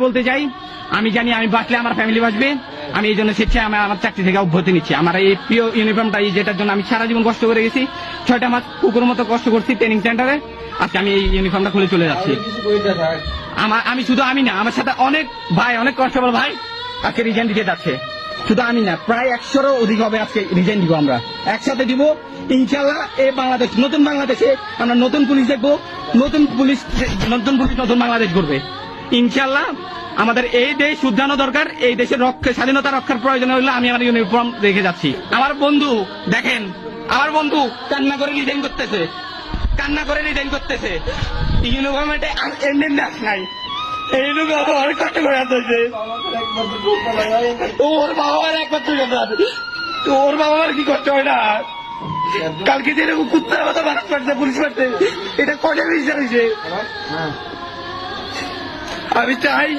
বলতে চাই, আমি জানি আমি বাঁচলে আমার ফ্যামিলি বাঁচবে। আমি এই জন্য স্বেচ্ছায় আমার চাকরি থেকে অব্যাহতি নিচ্ছি। আমার এই প্রিয় ইউনিফর্মটা, যেটার জন্য আমি সারা জীবন কষ্ট করে গেছি, 6টা মাস কুকুর মতো কষ্ট করছি ট্রেনিং সেন্টারে, আজকে আমি এই ইউনিফর্মটা খুলে চলে যাচ্ছি। আমি শুধু আমি না, আমার সাথে অনেক ভাই, অনেক কনস্টেবল ভাই আজকে রিজাইন দিতে যাচ্ছে। শুধু আমি না, প্রায় 100-রও অধিক হবে আজকে রিজাইন দিব। আমরা একসাথে দিব ইনশাল্লাহ। এই বাংলাদেশ, নতুন বাংলাদেশে আমরা নতুন পুলিশ দেখবো, নতুন পুলিশ নতুন বাংলাদেশ করবে ইনশাল্লাহ। আমাদের এই দেশ শুধরানো দরকার। এই দেশের স্বাধীনতা রক্ষার প্রয়োজন হলে আমি আমার ইউনিফর্ম রেখে যাচ্ছি। আমার বন্ধু দেখেন, আমার বন্ধু কান্না করে রিজাইন করতেছে, ইউনিফর্মে এন্ডেন ডাক নাই। এই লোক অনেক কষ্ট করে আসছে। ওর বাবা মার একমাত্র সন্তান, ওর বাবা মার কি কষ্ট হয় না? কালকে যে কুত্তার মতো মানুষ পাঠছে, পুলিশ পাঠছে, এটা কটা বিষয় হয়েছে। আমি চাই